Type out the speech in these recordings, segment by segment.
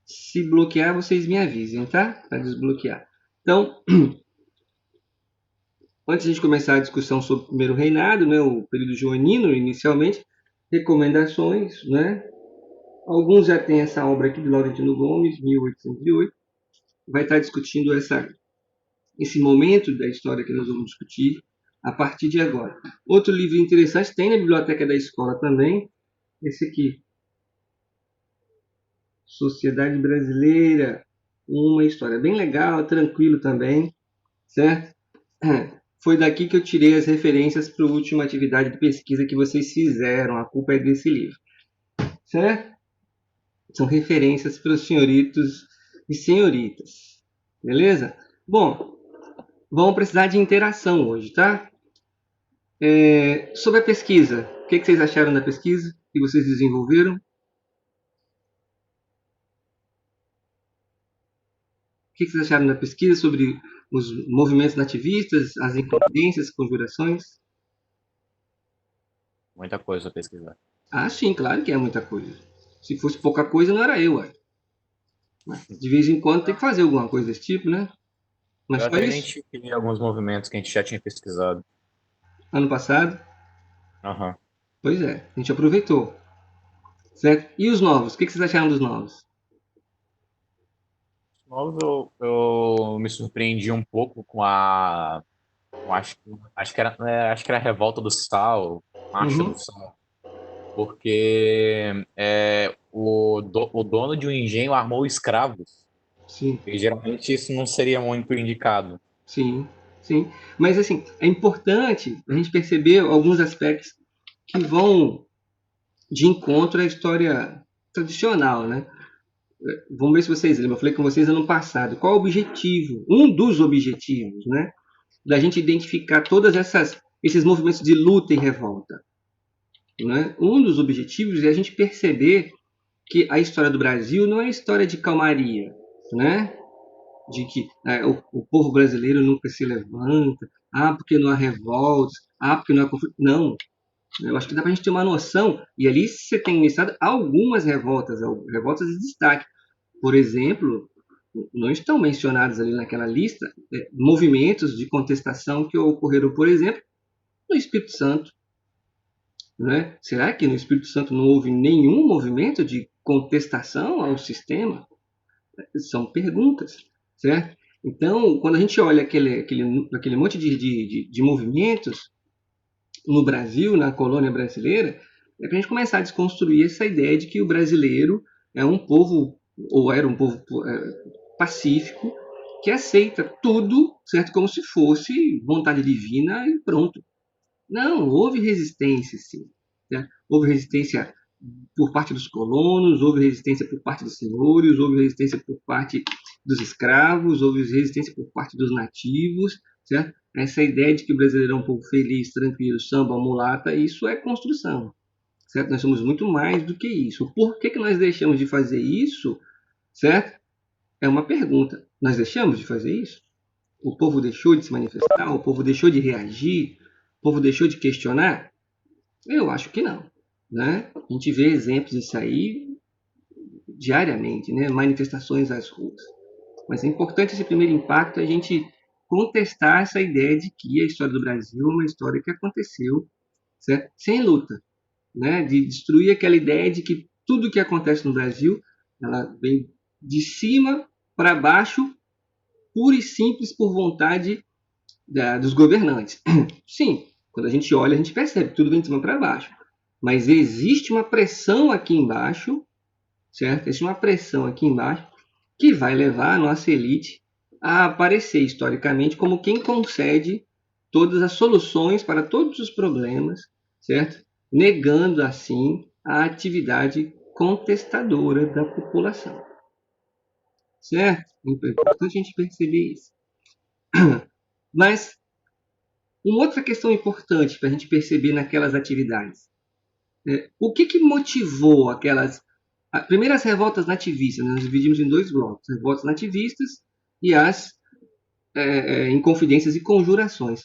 Se bloquear, vocês me avisem, tá? Para desbloquear. Então, antes de a gente começar a discussão sobre o primeiro reinado, né, o período joanino, inicialmente, recomendações, né? Alguns já têm essa obra aqui de Laurentino Gomes, 1808, vai estar discutindo esse momento da história que nós vamos discutir a partir de agora. Outro livro interessante tem na biblioteca da escola também, esse aqui, Sociedade Brasileira, uma história bem legal, tranquilo também, certo? Foi daqui que eu tirei as referências para a última atividade de pesquisa que vocês fizeram, a culpa é desse livro, certo? São referências para os senhoritos e senhoritas, beleza? Bom, vamos precisar de interação hoje, tá? Sobre a pesquisa, o que vocês acharam da pesquisa que vocês desenvolveram? O que vocês acharam da pesquisa sobre os movimentos nativistas, as inconfidências, conjurações? Muita coisa a pesquisar. Ah, sim, claro que é muita coisa. Se fosse pouca coisa, não era eu, ué. Mas, de vez em quando tem que fazer alguma coisa desse tipo, né? Mas Eu só até isso. identifiquei alguns movimentos que a gente já tinha pesquisado. Ano passado, Aham. pois é, a gente aproveitou, certo? E os novos? O que vocês acharam dos novos? Novos eu me surpreendi um pouco com a. Acho que era a Revolta do Sal, Marcha do Uhum, Sal. Porque o dono de um engenho armou escravos. sim, E geralmente isso não seria muito indicado. sim, sim. Mas assim, é importante a gente perceber alguns aspectos que vão de encontro à história tradicional, né? Vamos ver se vocês lembram. Eu falei com vocês ano passado. Qual o objetivo? Um dos objetivos, né? Da gente identificar todas esses movimentos de luta e revolta. Né? Um dos objetivos é a gente perceber que a história do Brasil não é história de calmaria, né? De que o povo brasileiro nunca se levanta, porque não há revoltas, porque não há conflito. Não, eu acho que dá para a gente ter uma noção, e ali você tem listado algumas revoltas de destaque. Por exemplo, não estão mencionados ali naquela lista movimentos de contestação que ocorreram, por exemplo, no Espírito Santo. Né? Será que no Espírito Santo não houve nenhum movimento de contestação ao sistema? São perguntas, certo? Então, quando a gente olha aquele monte de movimentos no Brasil, na colônia brasileira, é para a gente começar a desconstruir essa ideia de que o brasileiro é um povo, ou era um povo pacífico, que aceita tudo, certo? Como se fosse vontade divina e pronto. Não, houve resistência, sim. Né? Houve resistência por parte dos colonos, houve resistência por parte dos senhores, houve resistência por parte dos escravos, houve resistência por parte dos nativos, certo? Essa ideia de que o brasileiro é um povo feliz, tranquilo, samba, mulata, isso é construção, certo? Nós somos muito mais do que isso. Por que nós deixamos de fazer isso, certo? É uma pergunta. Nós deixamos de fazer isso? O povo deixou de se manifestar? O povo deixou de reagir? O povo deixou de questionar? Eu acho que não. Né? A gente vê exemplos disso aí diariamente, né? Manifestações às ruas. Mas é importante esse primeiro impacto a gente contestar essa ideia de que a história do Brasil é uma história que aconteceu, certo? Sem luta, né? De destruir aquela ideia de que tudo que acontece no Brasil ela vem de cima para baixo, pura e simples por vontade dos governantes. Sim, quando a gente olha, a gente percebe que tudo vem de cima para baixo. Mas existe uma pressão aqui embaixo, certo? Existe uma pressão aqui embaixo que vai levar a nossa elite a aparecer historicamente como quem concede todas as soluções para todos os problemas, certo? Negando assim a atividade contestadora da população, certo? Então é importante a gente perceber isso. Mas uma outra questão importante para a gente perceber naquelas atividades, o que motivou aquelas primeiro as revoltas nativistas, né? Nós dividimos em dois blocos, as revoltas nativistas e as inconfidências e conjurações.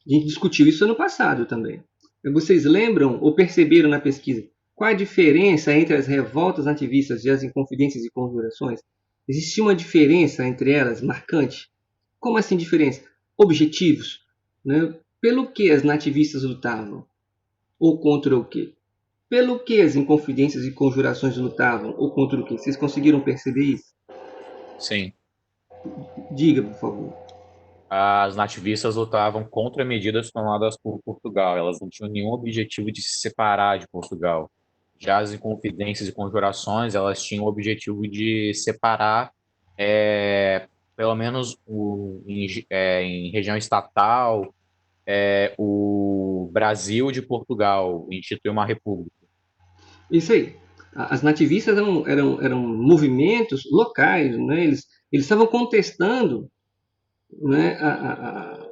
A gente discutiu isso ano passado também. Vocês lembram ou perceberam na pesquisa Qual a diferença entre as revoltas nativistas e as inconfidências e conjurações? Existia uma diferença entre elas marcante? Como assim diferença? Objetivos, né? Pelo que as nativistas lutavam? Ou contra o quê? Pelo que as inconfidências e conjurações lutavam? Ou contra o quê? Vocês conseguiram perceber isso? Sim. Diga, por favor. As nativistas lutavam contra medidas tomadas por Portugal. Elas não tinham nenhum objetivo de se separar de Portugal. Já as Inconfidências e Conjurações, elas tinham o objetivo de separar, pelo menos em região estatal, o Brasil de Portugal, instituir uma república. Isso aí. As nativistas eram movimentos locais, né? Eles estavam contestando, né, a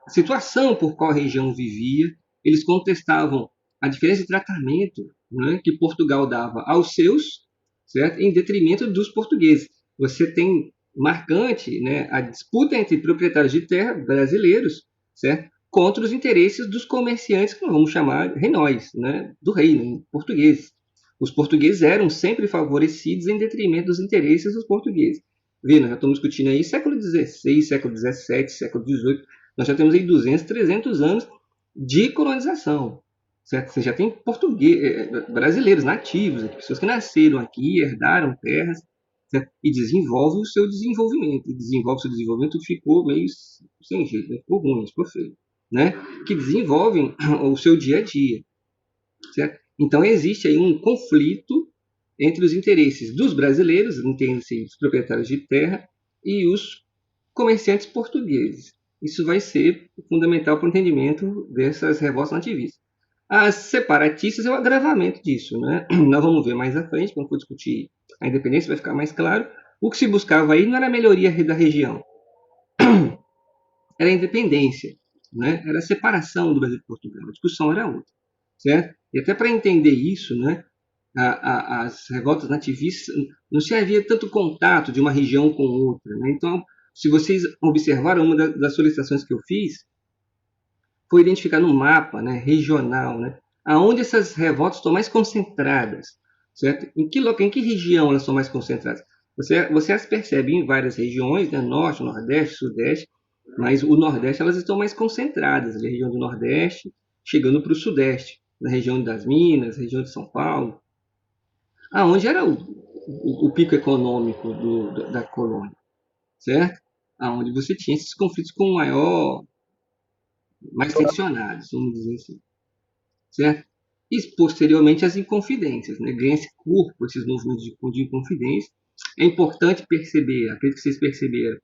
situação por qual a região vivia, eles contestavam a diferença de tratamento, né, que Portugal dava aos seus, certo? Em detrimento dos portugueses. Você tem marcante, né, a disputa entre proprietários de terra brasileiros, certo? Contra os interesses dos comerciantes, que vamos chamar renóis, né, do reino, portugueses. Os portugueses eram sempre favorecidos em detrimento dos interesses dos portugueses. Vendo, já estamos discutindo aí século XVI, século XVII, século XVIII. Nós já temos aí 200, 300 anos de colonização. Certo? Você já tem brasileiros nativos, pessoas que nasceram aqui, herdaram terras, certo? E desenvolvem o seu desenvolvimento. E desenvolve o seu desenvolvimento ficou meio sem jeito, né? Ficou ruim, ficou feio. Né? Que desenvolvem o seu dia a dia. Certo? Então existe aí um conflito entre os interesses dos brasileiros, entende-se os proprietários de terra, e os comerciantes portugueses. Isso vai ser fundamental para o entendimento dessas revoltas nativistas. As separatistas é o agravamento disso. Né? Nós vamos ver mais à frente, quando for discutir a independência, vai ficar mais claro. O que se buscava aí não era a melhoria da região, era a independência, né? Era a separação do Brasil de Portugal. A discussão era outra. Certo? E até para entender isso, né, as revoltas nativistas não se havia tanto contato de uma região com outra. Né? Então, se vocês observaram, uma das solicitações que eu fiz foi identificar no mapa, né, regional, né, aonde essas revoltas estão mais concentradas, certo? Em que região elas estão mais concentradas? Você as percebe em várias regiões, né, norte, nordeste, sudeste, mas o nordeste elas estão mais concentradas, na região do nordeste, chegando para o sudeste, na região das Minas, região de São Paulo, aonde era o pico econômico da colônia, certo? Aonde você tinha esses conflitos com mais tensionados, vamos dizer assim, certo? E posteriormente as inconfidências, né? Ganha esse corpo, esses movimentos de inconfidência. É importante perceber, acredito que vocês perceberam,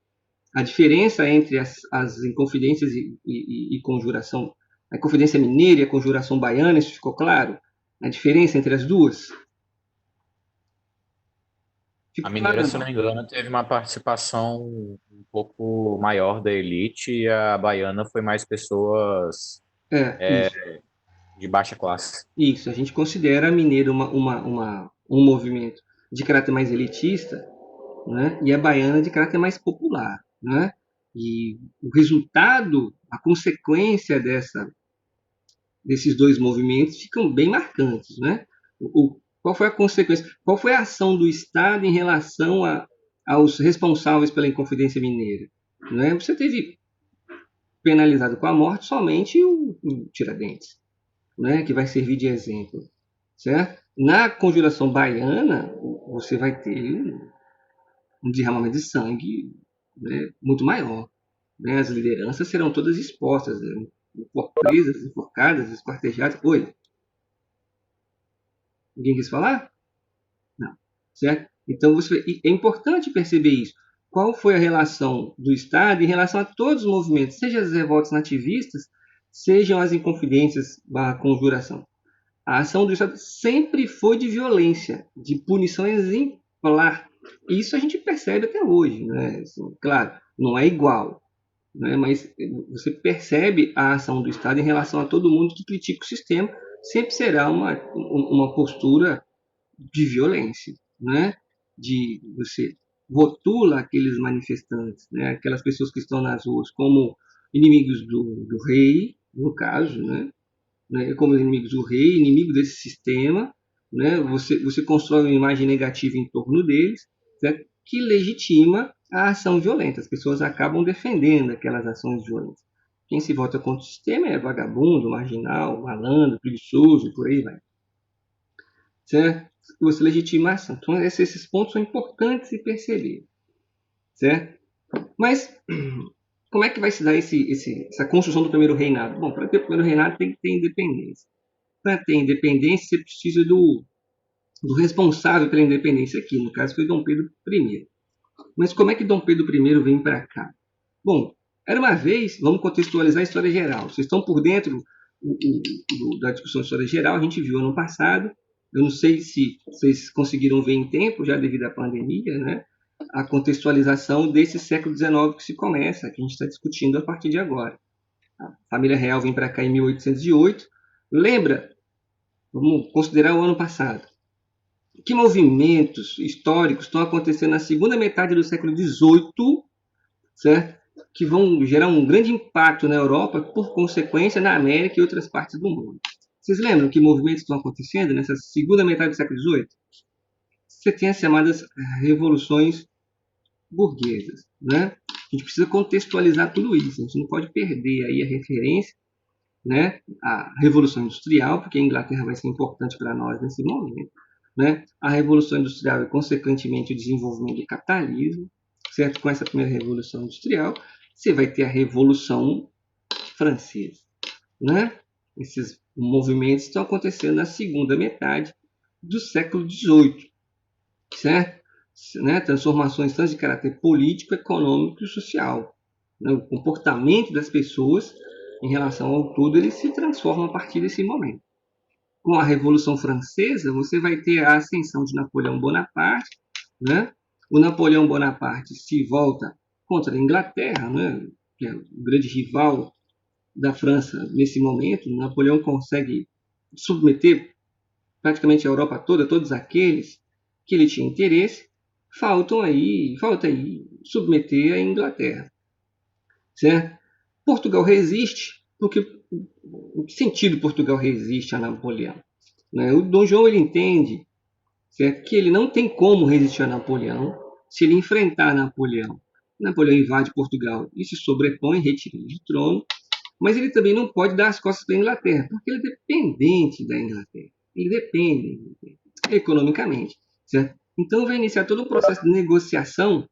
a diferença entre as inconfidências e conjuração, a inconfidência mineira e a conjuração baiana, isso ficou claro? A diferença entre as duas? A Ficou claro mineira, ou se não não? me engano, teve uma participação um pouco maior da elite e a baiana foi mais pessoas Isso. de baixa classe. Isso, a gente considera a mineira um movimento de caráter mais elitista, né? E a baiana de caráter mais popular. Né? E o resultado, a consequência desses dois movimentos ficam bem marcantes. Né? Qual foi a consequência? Qual foi a ação do Estado em relação aos responsáveis pela Inconfidência Mineira? Né? Você teve penalizado com a morte somente o Tiradentes, né? Que vai servir de exemplo. Certo? Na conjuração baiana, você vai ter um derramamento de sangue, né, muito maior. Né? As lideranças serão todas expostas, né? Presas, enforcadas, esquartejadas. Oi, ninguém quis falar? Não. Certo? Então é importante perceber isso. Qual foi a relação do Estado em relação a todos os movimentos, seja as revoltas nativistas, sejam as inconfidências barra conjuração. A ação do Estado sempre foi de violência, de punição exemplar. Isso a gente percebe até hoje. Né? Assim, claro, não é igual, né? Mas você percebe a ação do Estado em relação a todo mundo que critica o sistema, sempre será uma postura de violência. Né? De você rotula aqueles manifestantes, né? Aquelas pessoas que estão nas ruas como inimigos do rei, no caso, né? né, como inimigos o rei, inimigo desse sistema, né, você constrói uma imagem negativa em torno deles, certo? Que legitima a ação violenta. As pessoas acabam defendendo aquelas ações violentas. Quem se vota contra o sistema é vagabundo, marginal, malandro, preguiçoso e por aí vai. Certo? Você legitima a ação. Então, esses pontos são importantes de perceber. Certo? Mas, como é que vai se dar essa construção do primeiro reinado? Bom, para ter o primeiro reinado tem que ter independência. Para ter independência, você precisa do responsável pela independência aqui. No caso, foi Dom Pedro I. Mas como é que Dom Pedro I vem para cá? Bom, era uma vez, vamos contextualizar a história geral. Vocês estão por dentro da discussão de história geral, a gente viu ano passado. Eu não sei se vocês conseguiram ver em tempo, já devido à pandemia, né? A contextualização desse século XIX que se começa, que a gente está discutindo a partir de agora. A família real vem para cá em 1808. Lembra? Vamos considerar o ano passado. Que movimentos históricos estão acontecendo na segunda metade do século XVIII, certo? Que vão gerar um grande impacto na Europa, por consequência, na América e outras partes do mundo. Vocês lembram que movimentos estão acontecendo nessa segunda metade do século XVIII? Você tem as chamadas revoluções burguesas, né? A gente precisa contextualizar tudo isso, a gente não pode perder aí a referência, né? A Revolução Industrial, porque a Inglaterra vai ser importante para nós nesse momento, né? A Revolução Industrial e, consequentemente, o desenvolvimento do capitalismo, certo? Com essa primeira Revolução Industrial, você vai ter a Revolução Francesa, né? Esses movimentos estão acontecendo na segunda metade do século XVIII, certo? Né? Transformações tanto de caráter político, econômico e social. Né? O comportamento das pessoas em relação ao todo ele se transforma a partir desse momento. Com a Revolução Francesa, você vai ter a ascensão de Napoleão Bonaparte, né? O Napoleão Bonaparte se volta contra a Inglaterra, né? Que é o grande rival da França nesse momento. Napoleão consegue submeter praticamente a Europa toda, todos aqueles que ele tinha interesse, falta aí submeter a Inglaterra, certo? Portugal resiste, porque em que sentido Portugal resiste a Napoleão? Né? O Dom João ele entende, certo, que ele não tem como resistir a Napoleão se ele enfrentar Napoleão. Napoleão invade Portugal e se sobrepõe, retira ele do trono, mas ele também não pode dar as costas para a Inglaterra, porque ele é dependente da Inglaterra. Ele depende economicamente, certo? Então vai iniciar todo um processo de negociação,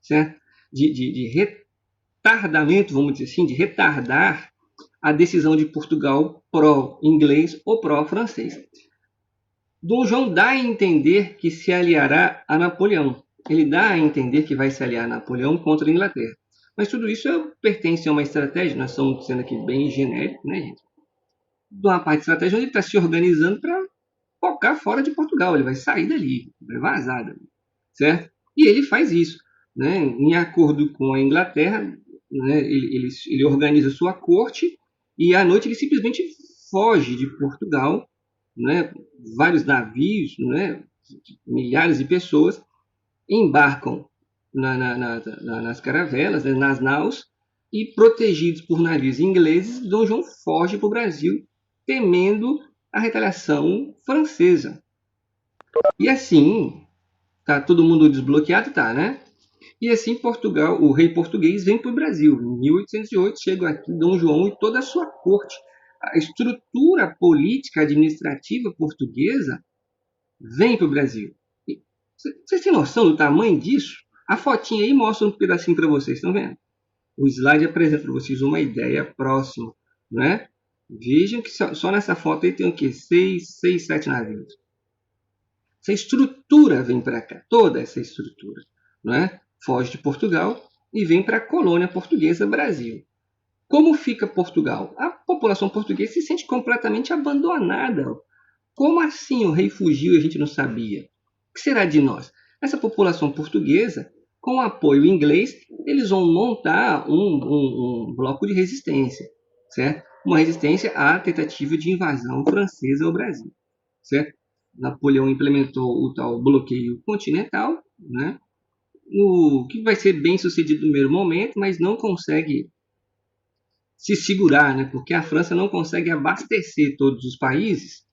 certo? De retardamento, vamos dizer assim, de retardar a decisão de Portugal pró-inglês ou pró-francês. Dom João dá a entender que se aliará a Napoleão. Ele dá a entender que vai se aliar a Napoleão contra a Inglaterra. Mas tudo isso pertence a uma estratégia, nós estamos sendo aqui bem genérico, né, gente? De uma parte de estratégia onde ele está se organizando para focar fora de Portugal. Ele vai sair dali, vai vazar dali, certo? E ele faz isso, né? Em acordo com a Inglaterra, né? Ele organiza sua corte e à noite ele simplesmente foge de Portugal, né? Vários navios, né? Milhares de pessoas embarcam nas caravelas, né? Nas naus, e protegidos por navios ingleses, Dom João foge para o Brasil, temendo a retaliação francesa. E assim, tá todo mundo desbloqueado, tá, né? E assim Portugal, o rei português vem para o Brasil. Em 1808 chega aqui Dom João e toda a sua corte. A estrutura política administrativa portuguesa vem para o Brasil. Vocês têm noção do tamanho disso? A fotinha aí mostra um pedacinho para vocês, estão vendo? O slide apresenta para vocês uma ideia próxima, né? Vejam que só nessa foto aí tem o quê? 7 navios. Essa estrutura vem para cá, toda essa estrutura, né? Foge de Portugal e vem para a colônia portuguesa Brasil. Como fica Portugal? A população portuguesa se sente completamente abandonada. Como assim o rei fugiu e a gente não sabia? O que será de nós? Essa população portuguesa, com apoio inglês, eles vão montar um bloco de resistência, certo? Uma resistência à tentativa de invasão francesa ao Brasil, certo? Napoleão implementou o tal bloqueio continental, né? Que vai ser bem sucedido no primeiro momento, mas não consegue se segurar, né? Porque a França não consegue abastecer todos os países,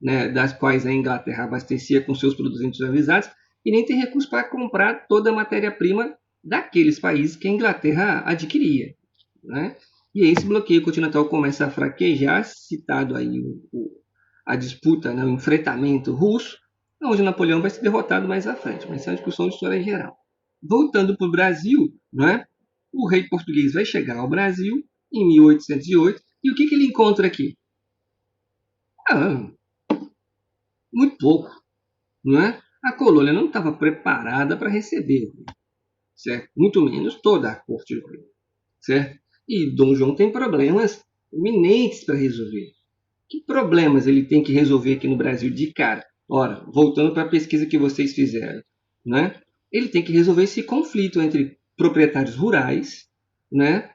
né, das quais a Inglaterra abastecia com seus produtos industrializados, e nem tem recurso para comprar toda a matéria-prima daqueles países que a Inglaterra adquiria, né? E aí esse bloqueio continental começa a fraquejar, citado aí a disputa, né, o enfrentamento russo, onde Napoleão vai ser derrotado mais à frente, mas isso é uma discussão de história geral. Voltando para o Brasil, né, o rei português vai chegar ao Brasil em 1808, e o que ele encontra aqui? Ah, muito pouco, não é? A colônia não estava preparada para receber o rei, certo? Muito menos toda a corte do rei, certo? E Dom João tem problemas iminentes para resolver. Que problemas ele tem que resolver aqui no Brasil de cara? Ora, voltando para a pesquisa que vocês fizeram, né? Ele tem que resolver esse conflito entre proprietários rurais, né,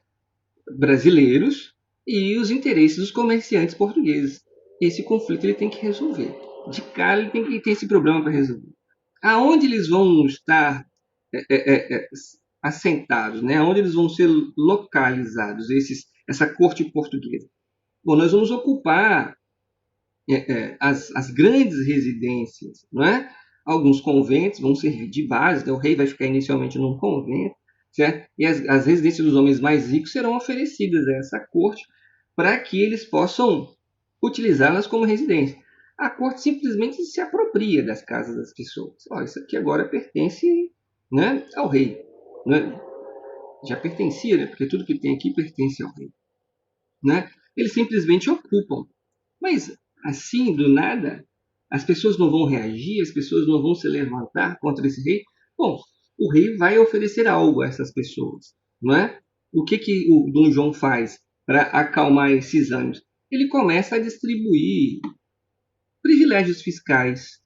brasileiros, e os interesses dos comerciantes portugueses. Esse conflito ele tem que resolver. De cara ele tem que ter esse problema para resolver. Aonde eles vão estar assentados, né? Aonde eles vão ser localizados, essa corte portuguesa? Bom, nós vamos ocupar as grandes residências, não é? Alguns conventos vão servir de base, né? O rei vai ficar inicialmente num convento, certo? E as residências dos homens mais ricos serão oferecidas a essa corte para que eles possam utilizá-las como residência. A corte simplesmente se apropria das casas das pessoas. Olha, isso aqui agora pertence, né, ao rei, né? Já pertencia, né? Porque tudo que tem aqui pertence ao rei, né? Eles simplesmente ocupam. Mas assim, do nada, as pessoas não vão reagir, as pessoas não vão se levantar contra esse rei. Bom, o rei vai oferecer algo a essas pessoas, não é? O que o Dom João faz para acalmar esses ânimos? Ele começa a distribuir privilégios fiscais,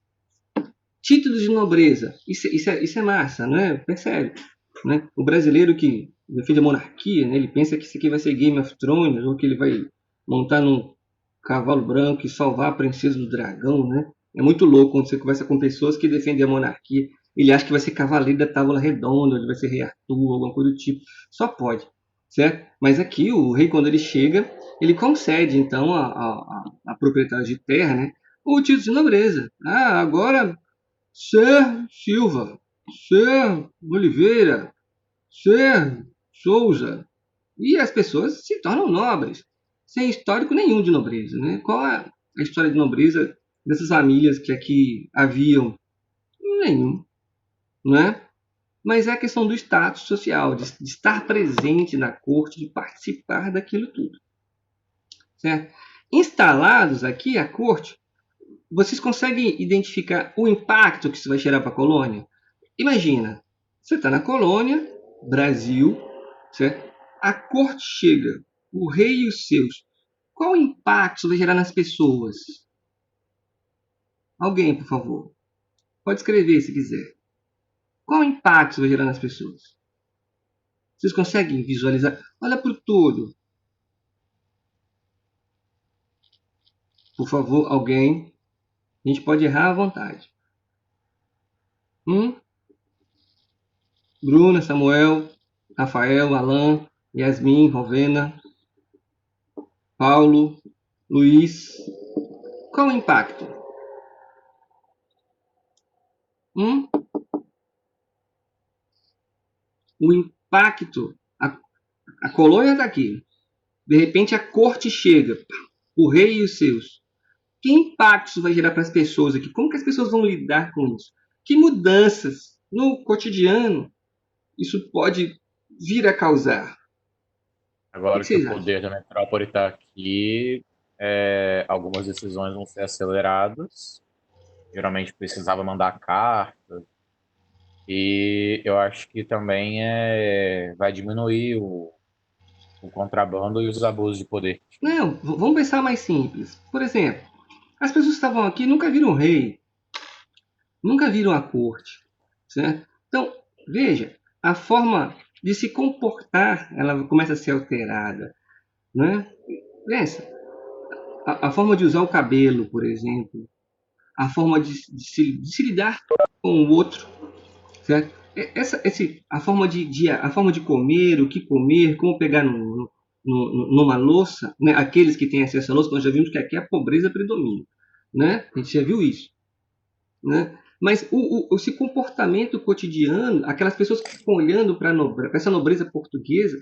títulos de nobreza. Isso é massa, não é? Percebe? Né? O brasileiro que defende a monarquia, né? Ele pensa que isso aqui vai ser Game of Thrones, ou que ele vai montar num cavalo branco e salvar a princesa do dragão, né? É muito louco quando você conversa com pessoas que defendem a monarquia. Ele acha que vai ser cavaleiro da tábua redonda, ele vai ser rei Arthur, alguma coisa do tipo. Só pode, certo? Mas aqui o rei, quando ele chega, ele concede então a proprietário de terra, né, o título de nobreza. Ah, agora Ser Silva, Ser Oliveira, Ser Souza. E as pessoas se tornam nobres, sem histórico nenhum de nobreza, né? Qual a história de nobreza dessas famílias que aqui haviam? Nenhum, não é? Mas é a questão do status social, de estar presente na corte, de participar daquilo tudo, certo? Instalados aqui à corte, vocês conseguem identificar o impacto que isso vai gerar para a colônia? Imagina, você está na colônia, Brasil, certo? A corte chega, o rei e os seus. Qual o impacto isso vai gerar nas pessoas? Alguém, por favor. Pode escrever se quiser. Qual o impacto isso vai gerar nas pessoas? Vocês conseguem visualizar? Olha para o todo. Por favor, alguém. A gente pode errar à vontade. Bruna, Samuel, Rafael, Alan, Yasmin, Rovena, Paulo, Luiz. Qual o impacto? O impacto. A colônia está aqui. De repente a corte chega. O rei e os seus. Que impacto isso vai gerar para as pessoas aqui? Como que as pessoas vão lidar com isso? Que mudanças no cotidiano isso pode vir a causar? O Agora que que o vocês acham? poder da metrópole está aqui, algumas decisões vão ser aceleradas. Geralmente precisava mandar carta. E eu acho que também vai diminuir o contrabando e os abusos de poder. Não, vamos pensar mais simples. Por exemplo, as pessoas que estavam aqui nunca viram o rei, nunca viram a corte, certo? Então, veja, a forma de se comportar, ela começa a ser alterada, né? Pensa, a forma de usar o cabelo, por exemplo, a forma de se lidar com o outro, certo? A forma de comer, o que comer, como pegar numa louça, né? Aqueles que têm acesso à louça, nós já vimos que aqui a pobreza predomina, né? A gente já viu isso, né? Mas esse comportamento cotidiano, aquelas pessoas que ficam olhando para essa nobreza portuguesa,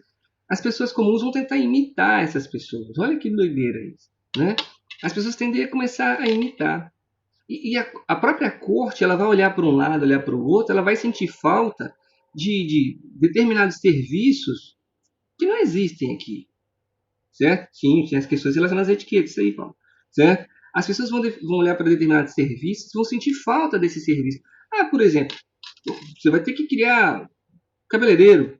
as pessoas comuns vão tentar imitar essas pessoas. Olha que doideira isso, né? As pessoas tendem a começar a imitar. E a própria corte, ela vai olhar para um lado, olhar para o outro, ela vai sentir falta de determinados serviços que não existem aqui, certo? Sim, tem as questões relacionadas às etiquetas, isso aí, Paulo, certo? As pessoas vão olhar para determinados serviços e vão sentir falta desse serviço. Ah, por exemplo, você vai ter que criar cabeleireiro.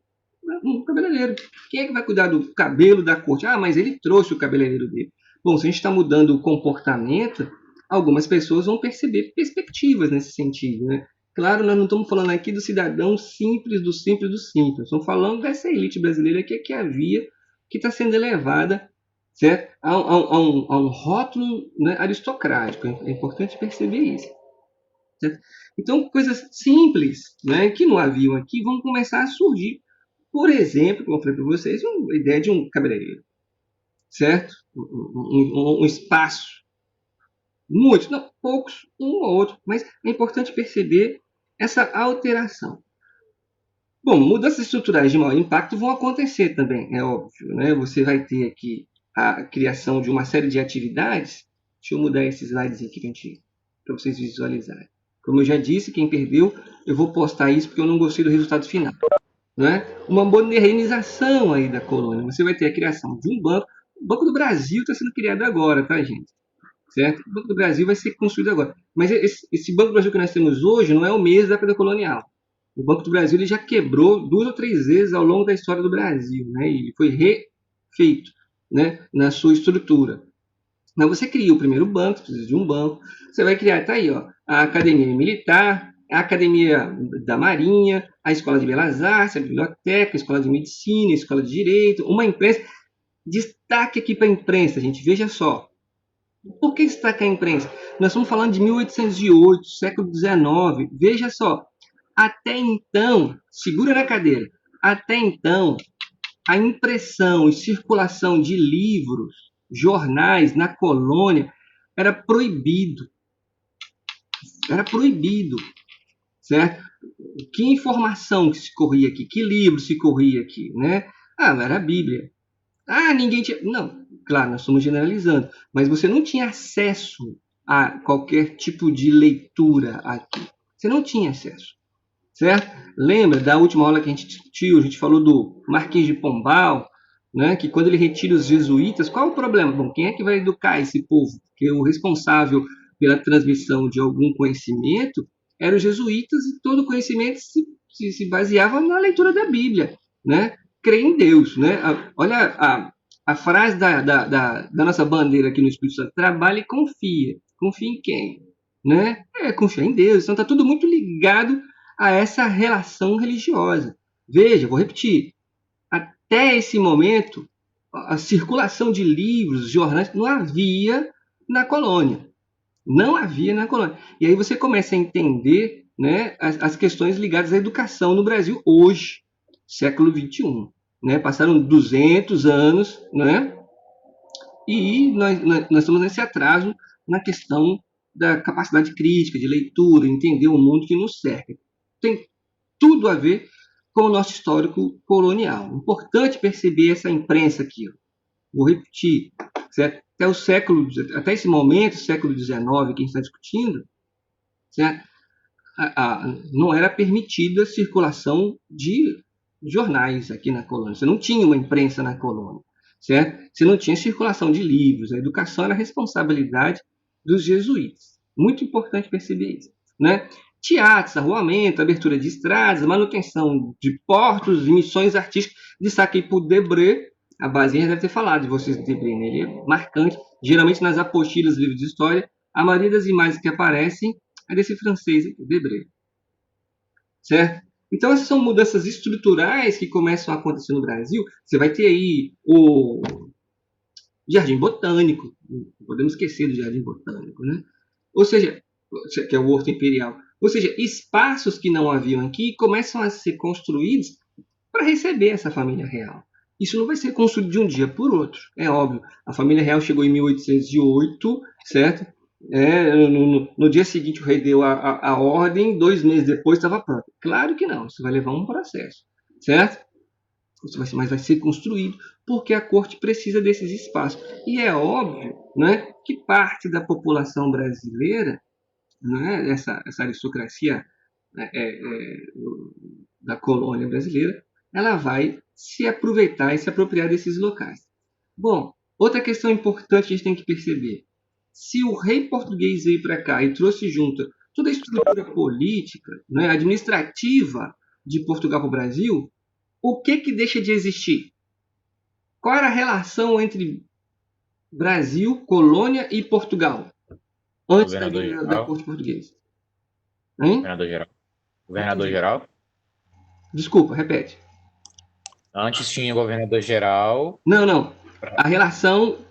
Um cabeleireiro. Quem é que vai cuidar do cabelo da corte? Ah, mas ele trouxe o cabeleireiro dele. Bom, se a gente está mudando o comportamento, algumas pessoas vão perceber perspectivas nesse sentido, né? Claro, nós não estamos falando aqui do cidadão simples, do simples, do simples. Estamos falando dessa elite brasileira que havia, que está sendo elevada, certo? A um rótulo, né, aristocrático. É importante perceber isso. Certo? Então, coisas simples, né, que não haviam aqui vão começar a surgir. Por exemplo, como eu falei para vocês, a ideia de um cabeleireiro, certo? Um espaço. Muitos, não, poucos, um ou outro, mas é importante perceber essa alteração. Bom, mudanças estruturais de maior impacto vão acontecer também, é óbvio, né? Você vai ter aqui a criação de uma série de atividades. Deixa eu mudar esses slides aqui para vocês visualizarem. Como eu já disse, quem perdeu, eu vou postar isso porque eu não gostei do resultado final. Né? Uma modernização aí da colônia. Você vai ter a criação de um banco. O Banco do Brasil está sendo criado agora, tá, gente? Certo? O Banco do Brasil vai ser construído agora. Mas esse Banco do Brasil que nós temos hoje não é o mesmo da época colonial. O Banco do Brasil ele já quebrou 2 ou 3 vezes ao longo da história do Brasil, né? E foi refeito, né, na sua estrutura. Mas você cria o primeiro banco, você precisa de um banco. Você vai criar, tá aí, ó, a Academia Militar, a Academia da Marinha, a Escola de Belas Artes, a Biblioteca, a Escola de Medicina, a Escola de Direito, uma imprensa. Destaque aqui para a imprensa, gente, veja só. Por que destaca a imprensa? Nós estamos falando de 1808, século XIX. Veja só, até então, segura na cadeira, até então, a impressão e circulação de livros, jornais na colônia era proibido. Era proibido, certo? Que informação que se corria aqui? Que livro se corria aqui, né? Ah, era a Bíblia. Ah, ninguém tinha... Não, claro, nós estamos generalizando, mas você não tinha acesso a qualquer tipo de leitura aqui. Você não tinha acesso, certo? Lembra da última aula que a gente discutiu, a gente falou do Marquês de Pombal, né, que quando ele retira os jesuítas, qual é o problema? Bom, quem é que vai educar esse povo? Porque o responsável pela transmissão de algum conhecimento eram os jesuítas e todo conhecimento se baseava na leitura da Bíblia, né? Crer em Deus, né? Olha a frase da nossa bandeira aqui no Espírito Santo: trabalha e confia. Confia em quem? Né? Confia em Deus. Então está tudo muito ligado a essa relação religiosa. Veja, vou repetir, até esse momento, a circulação de livros, jornais, não havia na colônia. Não havia na colônia. E aí você começa a entender, né, as questões ligadas à educação no Brasil hoje, século XXI. Né? Passaram 200 anos, né? E nós estamos nesse atraso na questão da capacidade crítica, de leitura, entender o mundo que nos cerca. Tem tudo a ver com o nosso histórico colonial. Importante perceber essa imprensa aqui. Ó. Vou repetir, certo? Até esse momento, século XIX, que a gente está discutindo, certo? Não era permitida a circulação de jornais aqui na colônia. Você não tinha uma imprensa na colônia, certo? Você não tinha circulação de livros. A educação era responsabilidade dos jesuítas. Muito importante perceber isso, né? Teatros, arruamento, abertura de estradas, manutenção de portos, missões artísticas. Destaque para o Debré, a Basinha deve ter falado de vocês do Debré, né? Ele é marcante. Geralmente nas apostilas, livros de história, a maioria das imagens que aparecem é desse francês aqui, Debré. Certo? Então, essas são mudanças estruturais que começam a acontecer no Brasil. Você vai ter aí o Jardim Botânico, não podemos esquecer do Jardim Botânico, né? Ou seja, que é o Horto Imperial. Ou seja, espaços que não haviam aqui começam a ser construídos para receber essa família real. Isso não vai ser construído de um dia por outro, é óbvio. A família real chegou em 1808, certo? No dia seguinte o rei deu a ordem, 2 meses depois estava pronto. Claro que não, isso vai levar um processo, certo? Mas vai ser construído porque a corte precisa desses espaços. E é óbvio, né, que parte da população brasileira, né, essa aristocracia, né, da colônia brasileira, ela vai se aproveitar e se apropriar desses locais. Bom, outra questão importante que a gente tem que perceber: se o rei português veio para cá e trouxe junto toda a estrutura política, né, administrativa de Portugal para o Brasil, o que deixa de existir? Qual era a relação entre Brasil, colônia e Portugal antes da Governador vinda da geral. corte portuguesa? Hein? Governador geral. Não Governador entendi. geral. Desculpa, repete. Antes tinha governador geral. Não. A relação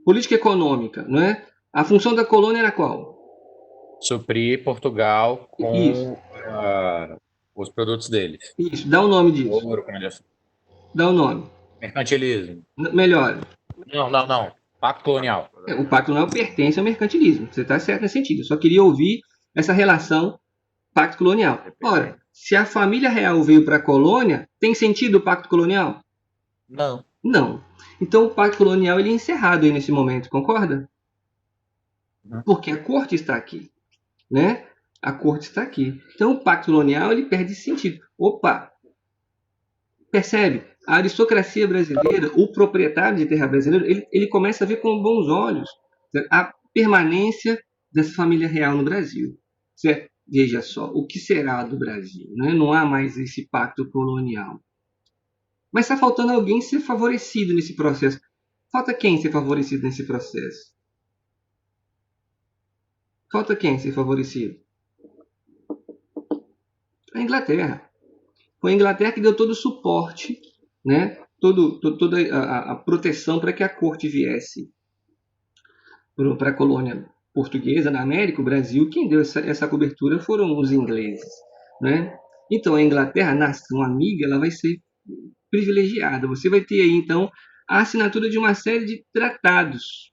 política econômica, não é? A função da colônia era qual? Suprir Portugal Isso, com os produtos deles. isso. Dá o nome disso. Ouro, canha-de-açúcar. Dá o nome. Mercantilismo. Melhor. Não. Pacto colonial. O pacto colonial pertence ao mercantilismo. Você está certo nesse sentido. Eu só queria ouvir essa relação pacto colonial. Ora, se a família real veio para a colônia, tem sentido o pacto colonial? Não. Não. Então o pacto colonial ele é encerrado aí nesse momento, concorda? Porque a corte está aqui, né? A corte está aqui. Então o pacto colonial ele perde sentido. Opa! Percebe? A aristocracia brasileira, o proprietário de terra brasileiro, ele começa a ver com bons olhos a permanência dessa família real no Brasil. Certo? Veja só, o que será do Brasil? Né? Não há mais esse pacto colonial. Mas está faltando alguém ser favorecido nesse processo. Falta quem ser favorecido nesse processo? Falta quem ser favorecido? A Inglaterra. Foi a Inglaterra que deu todo o suporte, né? Toda a proteção para que a corte viesse para a colônia portuguesa na América, o Brasil. Quem deu essa cobertura foram os ingleses, né? Então a Inglaterra, nação amiga, ela vai ser privilegiada. Você vai ter aí então a assinatura de uma série de tratados,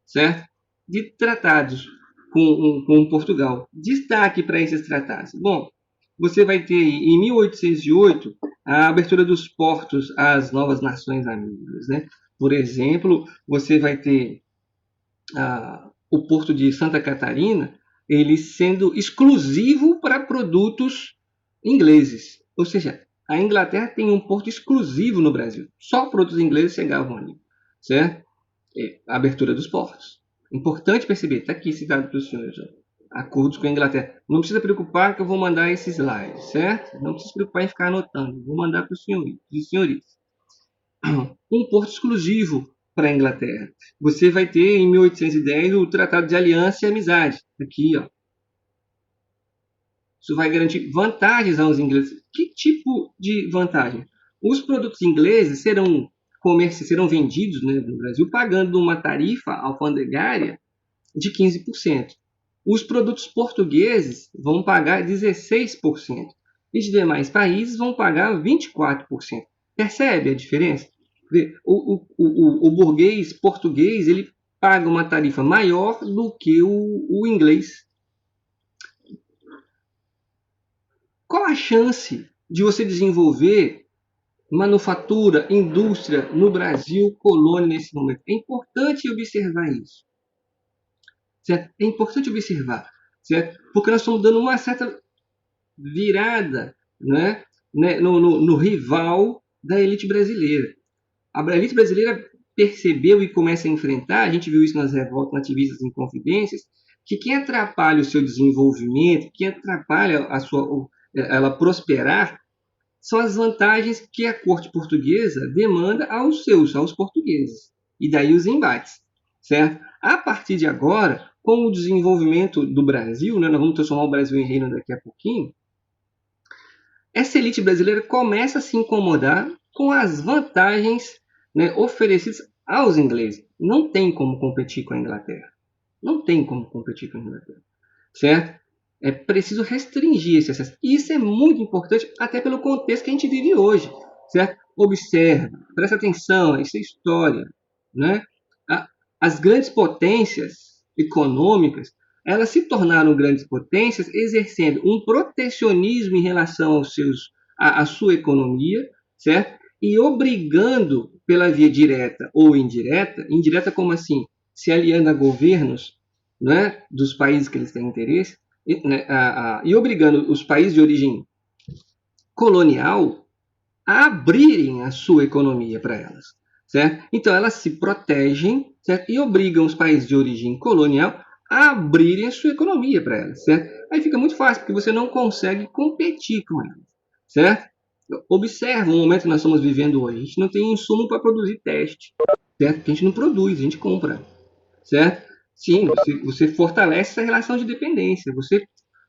certo? De tratados com Portugal. Destaque para esses tratados. Bom, você vai ter em 1808 a abertura dos portos às novas nações amigas, né? Por exemplo, você vai ter o porto de Santa Catarina, ele sendo exclusivo para produtos ingleses. Ou seja, a Inglaterra tem um porto exclusivo no Brasil. Só produtos ingleses chegavam ali, certo? A abertura dos portos. Importante perceber, está aqui citado para os senhores, acordos com a Inglaterra. Não precisa preocupar que eu vou mandar esses slides, certo? Não precisa se preocupar em ficar anotando. Vou mandar para os senhores. Um porto exclusivo para a Inglaterra. Você vai ter em 1810 o Tratado de Aliança e Amizade. Aqui, ó. Isso vai garantir vantagens aos ingleses. Que tipo de vantagem? Os produtos ingleses serão vendidos, né, no Brasil pagando uma tarifa alfandegária de 15%. Os produtos portugueses vão pagar 16%. E os demais países vão pagar 24%. Percebe a diferença? O burguês português ele paga uma tarifa maior do que o inglês. Qual a chance de você desenvolver manufatura, indústria no Brasil, colônia nesse momento? É importante observar isso. Certo? É importante observar, certo? Porque nós estamos dando uma certa virada, né, no rival da elite brasileira. A elite brasileira percebeu e começa a enfrentar, a gente viu isso nas revoltas nativistas e inconfidências, que quem atrapalha o seu desenvolvimento, quem atrapalha ela prosperar, são as vantagens que a corte portuguesa demanda aos portugueses. E daí os embates, certo? A partir de agora, com o desenvolvimento do Brasil, né, nós vamos transformar o Brasil em reino daqui a pouquinho, essa elite brasileira começa a se incomodar com as vantagens, né, oferecidas aos ingleses. Não tem como competir com a Inglaterra. Não tem como competir com a Inglaterra. Certo? É preciso restringir esse acesso. E isso é muito importante, até pelo contexto que a gente vive hoje. certo? Observa, presta atenção, isso é história, né? As grandes potências econômicas, elas se tornaram grandes potências exercendo um protecionismo em relação à sua economia, certo? E obrigando pela via direta ou indireta, indireta como assim? Se aliando a governos, né, dos países que eles têm interesse, né, e obrigando os países de origem colonial a abrirem a sua economia para elas, certo? Então elas se protegem, certo? E obrigam os países de origem colonial a abrirem a sua economia para elas, certo? Aí fica muito fácil, porque você não consegue competir com elas, certo? Observa o momento que nós estamos vivendo hoje. A gente não tem insumo para produzir teste, certo? Porque a gente não produz, a gente compra, certo? Sim, você fortalece essa relação de dependência, você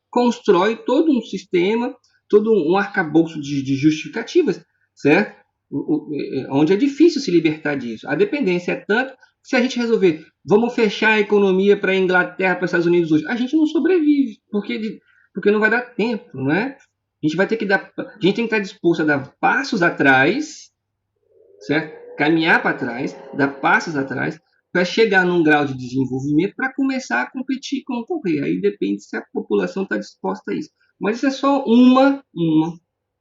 constrói todo um sistema, todo um arcabouço de justificativas, certo? Onde é difícil se libertar disso. A dependência é tanto que se a gente resolver, vamos fechar a economia para a Inglaterra, para os Estados Unidos hoje, a gente não sobrevive, porque não vai dar tempo, não é? A gente vai ter que dar, a gente tem que estar disposto a dar passos atrás, certo? Caminhar para trás, dar passos atrás, para chegar num grau de desenvolvimento para começar a competir e concorrer. Aí depende se a população está disposta a isso. Mas isso é só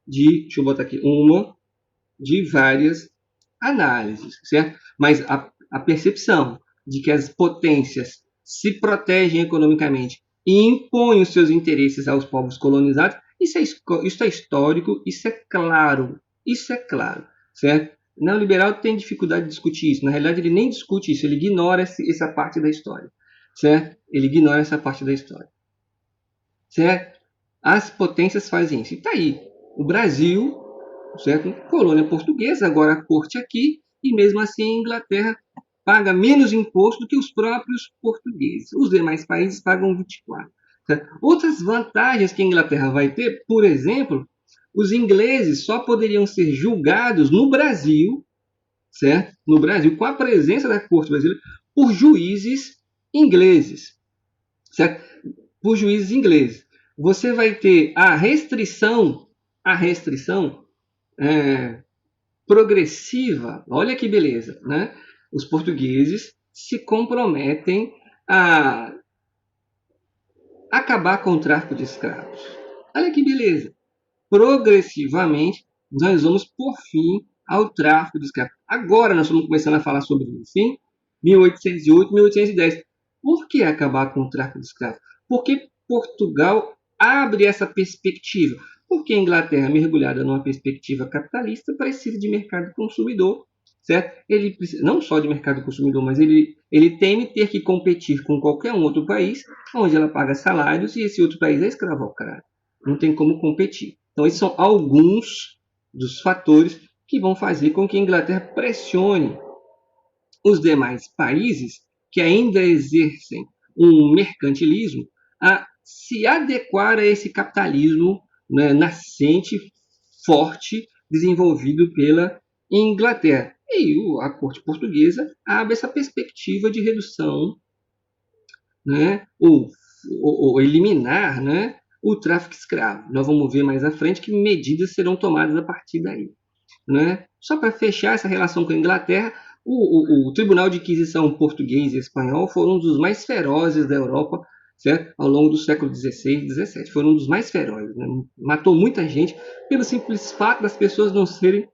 deixa eu botar aqui, uma de várias análises, certo? Mas a percepção de que as potências se protegem economicamente e impõem os seus interesses aos povos colonizados, isso é histórico, isso é claro, certo? O neoliberal tem dificuldade de discutir isso. Na realidade, ele nem discute isso, ele ignora essa parte da história, certo? Ele ignora essa parte da história, certo? As potências fazem isso. E tá aí, o Brasil, certo? Colônia portuguesa, agora a corte aqui, e mesmo assim a Inglaterra paga menos imposto do que os próprios portugueses. Os demais países pagam 24. Certo? Outras vantagens que a Inglaterra vai ter, por exemplo, os ingleses só poderiam ser julgados no Brasil, certo? No Brasil, com a presença da corte brasileira, por juízes ingleses, certo? Por juízes ingleses. Você vai ter a restrição progressiva. Olha que beleza, né? Os portugueses se comprometem a acabar com o tráfico de escravos. Olha que beleza. Progressivamente, nós vamos por fim ao tráfico de escravos. Agora nós estamos começando a falar sobre isso, sim? 1808, 1810. Por que acabar com o tráfico de escravos? Porque Portugal abre essa perspectiva. Porque a Inglaterra, mergulhada numa perspectiva capitalista, precisa de mercado consumidor, certo? Ele precisa, não só de mercado consumidor, mas ele teme ter que competir com qualquer um outro país, onde ela paga salários e esse outro país é escravocrata. Não tem como competir. Então, esses são alguns dos fatores que vão fazer com que a Inglaterra pressione os demais países que ainda exercem um mercantilismo a se adequar a esse capitalismo, né, nascente, forte, desenvolvido pela Inglaterra. E a corte portuguesa abre essa perspectiva de redução, né, ou eliminar, né, o tráfico escravo. Nós vamos ver mais à frente que medidas serão tomadas a partir daí, né? Só para fechar essa relação com a Inglaterra, o Tribunal de Inquisição português e espanhol foram um dos mais ferozes da Europa, certo? Ao longo do século XVI e XVII. Foram um dos mais ferozes, né? Matou muita gente pelo simples fato das pessoas não serem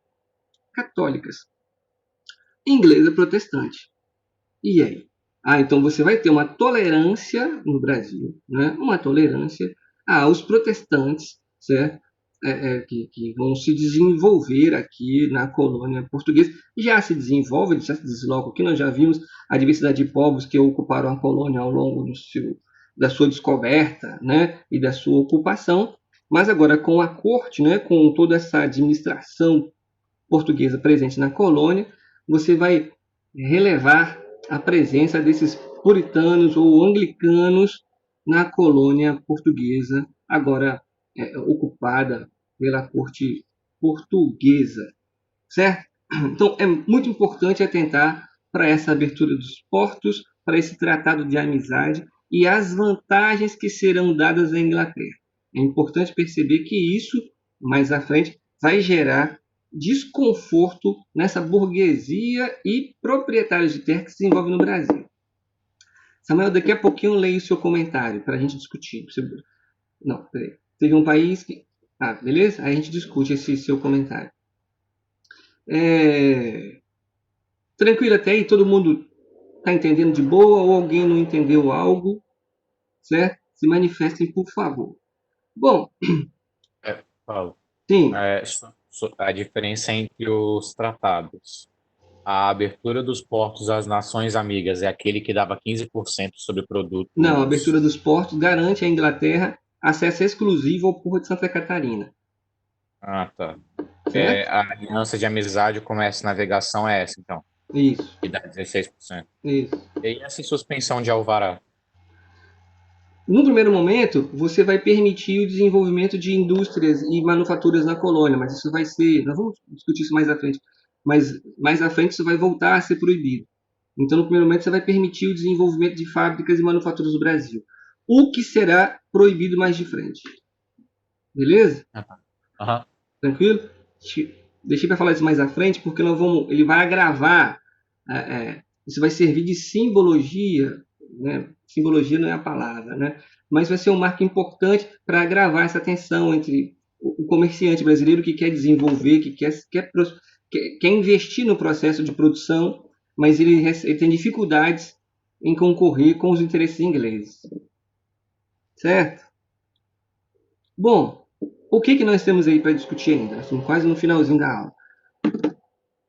católicas. Inglesa protestante. E aí? Então você vai ter uma tolerância no Brasil, né? Uma tolerância aos protestantes, certo? Que vão se desenvolver aqui na colônia portuguesa. Já se desenvolve, já se desloca aqui. Nós já vimos a diversidade de povos que ocuparam a colônia ao longo da sua descoberta, né? E da sua ocupação. Mas agora com a corte, né? Com toda essa administração portuguesa presente na colônia, você vai relevar a presença desses puritanos ou anglicanos na colônia portuguesa, agora ocupada pela corte portuguesa, certo? Então é muito importante atentar para essa abertura dos portos, para esse tratado de amizade e as vantagens que serão dadas à Inglaterra. É importante perceber que isso, mais à frente, vai gerar desconforto nessa burguesia e proprietários de terra que se desenvolve no Brasil. Samuel, daqui a pouquinho eu leio o seu comentário para a gente discutir. Não, peraí. Teve um país que... Ah, beleza? Aí a gente discute esse seu comentário. Tranquilo até aí? Todo mundo está entendendo de boa ou alguém não entendeu algo? Certo? Se manifestem, por favor. Bom, Paulo, sim. a diferença entre os tratados. A abertura dos portos às nações amigas é aquele que dava 15% sobre Não, a abertura produtos. dos portos garante à Inglaterra acesso exclusivo ao Porto de Santa Catarina. Ah, tá. Certo? A aliança de amizade, comércio e navegação é essa, então, Isso, que dá 16%. isso. E aí, essa suspensão de alvará? No primeiro momento, você vai permitir o desenvolvimento de indústrias e manufaturas na colônia, mas isso vai ser. Nós vamos discutir isso mais à frente. Mas mais à frente isso vai voltar a ser proibido. Então, no primeiro momento, você vai permitir o desenvolvimento de fábricas e manufaturas no Brasil. O que será proibido mais de frente. Beleza? Uhum. Tranquilo? Deixei para falar isso mais à frente, porque ele vai agravar. Isso vai servir de simbologia, né? Simbologia não é a palavra, né? Mas vai ser um marco importante para agravar essa tensão entre o comerciante brasileiro que quer desenvolver, que quer investir no processo de produção, mas ele tem dificuldades em concorrer com os interesses ingleses. Certo? Bom, o que nós temos aí para discutir ainda? Nós estamos quase no finalzinho da aula.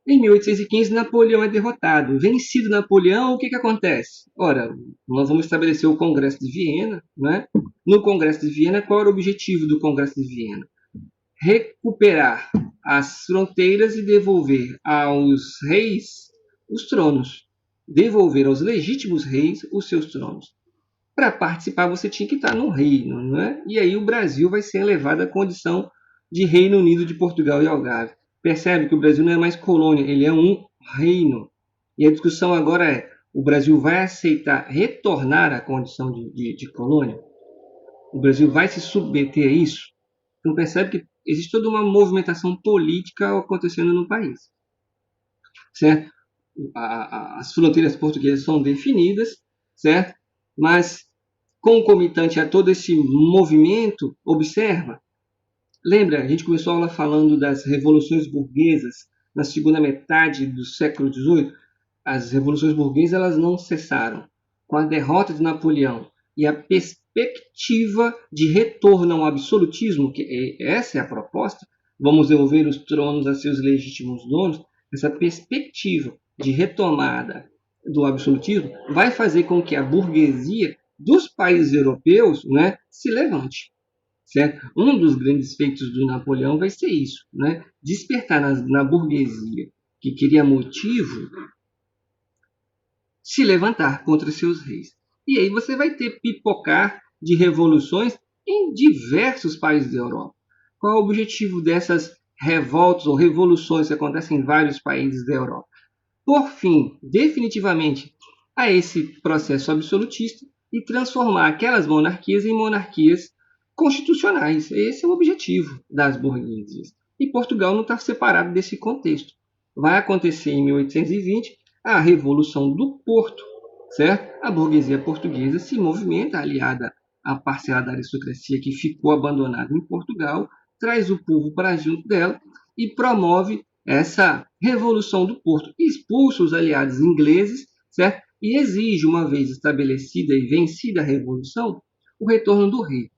Em 1815, Napoleão é derrotado. Vencido Napoleão, o que acontece? Ora, nós vamos estabelecer o Congresso de Viena. Né? No Congresso de Viena, qual era o objetivo do Congresso de Viena? Recuperar as fronteiras e devolver aos reis os tronos. Devolver aos legítimos reis os seus tronos. Para participar, você tinha que estar no reino. Não é? E aí o Brasil vai ser elevado à condição de Reino Unido de Portugal e Algarve. Percebe que o Brasil não é mais colônia, ele é um reino. E a discussão agora é: o Brasil vai aceitar retornar à condição de colônia? O Brasil vai se submeter a isso? Então percebe que existe toda uma movimentação política acontecendo no país. Certo? As fronteiras portuguesas são definidas, certo? Mas, concomitante a todo esse movimento, observa. Lembra, a gente começou a aula falando das revoluções burguesas na segunda metade do século XVIII. As revoluções burguesas elas não cessaram. Com a derrota de Napoleão e a perspectiva de retorno ao absolutismo, que essa é a proposta, vamos devolver os tronos a seus legítimos donos, essa perspectiva de retomada do absolutismo vai fazer com que a burguesia dos países europeus, né, se levante. Certo? Um dos grandes feitos do Napoleão vai ser isso, né? Despertar na burguesia que queria motivo se levantar contra seus reis. E aí você vai ter pipocar de revoluções em diversos países da Europa. Qual é o objetivo dessas revoltas ou revoluções que acontecem em vários países da Europa? Por fim, definitivamente, a esse processo absolutista e transformar aquelas monarquias em monarquias constitucionais. Esse é o objetivo das burguesias. E Portugal não está separado desse contexto. Vai acontecer em 1820 a Revolução do Porto, certo? A burguesia portuguesa se movimenta, aliada à parcela da aristocracia que ficou abandonada em Portugal, traz o povo para junto dela e promove essa Revolução do Porto, expulsa os aliados ingleses, certo? E exige, uma vez estabelecida e vencida a Revolução, o retorno do rei.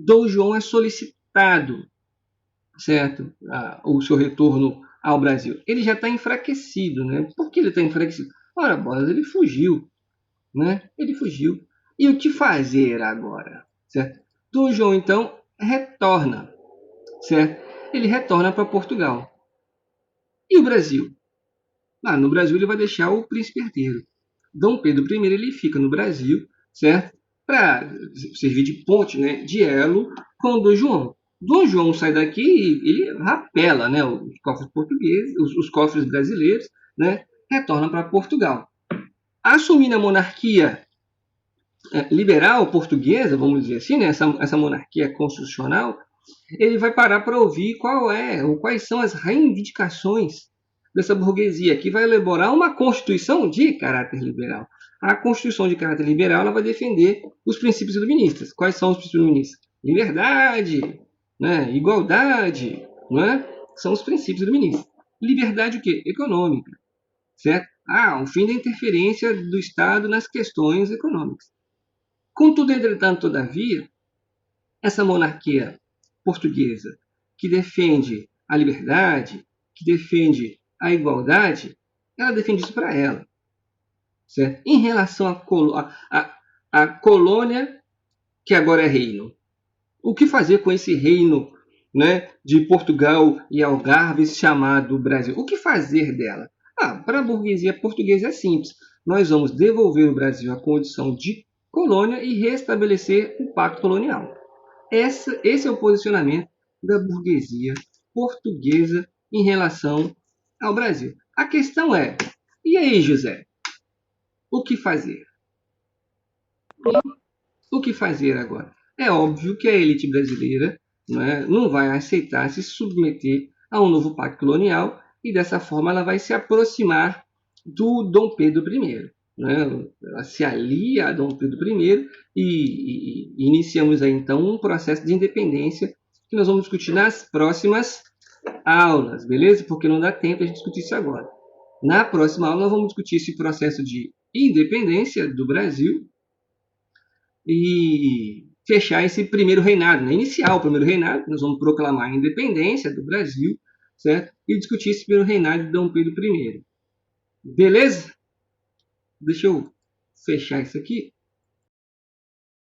Dom João é solicitado, certo? O seu retorno ao Brasil. Ele já está enfraquecido, né? Por que ele está enfraquecido? Ora, bolas, ele fugiu, né? Ele fugiu. E o que fazer agora, certo? Dom João, então, retorna, certo? Ele retorna para Portugal. E o Brasil? No Brasil ele vai deixar o príncipe herdeiro. Dom Pedro I ele fica no Brasil, certo? Para servir de ponte, né, de elo com Dom João. Dom João sai daqui e ele rapela, né, os cofres portugueses, os cofres brasileiros, né, retorna para Portugal. Assumindo a monarquia liberal portuguesa, vamos dizer assim, né, essa monarquia constitucional, ele vai parar para ouvir qual é ou quais são as reivindicações dessa burguesia, que vai elaborar uma constituição de caráter liberal. A constituição de caráter liberal ela vai defender os princípios iluministas. Quais são os princípios iluministas? Liberdade, né? Igualdade, não é? São os princípios iluministas. Liberdade o quê? Econômica, certo? O fim da interferência do Estado nas questões econômicas. Contudo, entretanto, todavia, essa monarquia portuguesa que defende a liberdade, que defende a igualdade, ela defende isso para ela. Certo? Em relação à colônia, que agora é reino, o que fazer com esse reino, né, de Portugal e Algarves chamado Brasil? O que fazer dela? Para a burguesia portuguesa é simples. Nós vamos devolver o Brasil à condição de colônia e restabelecer o pacto colonial. Esse é o posicionamento da burguesia portuguesa em relação ao Brasil. A questão é, e aí, José? O que fazer? O que fazer agora? É óbvio que a elite brasileira não vai aceitar se submeter a um novo pacto colonial e dessa forma ela vai se aproximar do Dom Pedro I. Ela se alia a Dom Pedro I e iniciamos aí então um processo de independência que nós vamos discutir nas próximas aulas, beleza? Porque não dá tempo a gente discutir isso agora. Na próxima aula nós vamos discutir esse processo de independência do Brasil e fechar esse primeiro reinado, né? Iniciar o primeiro reinado, nós vamos proclamar a independência do Brasil, certo? E discutir esse primeiro reinado de Dom Pedro I. Beleza? Deixa eu fechar isso aqui.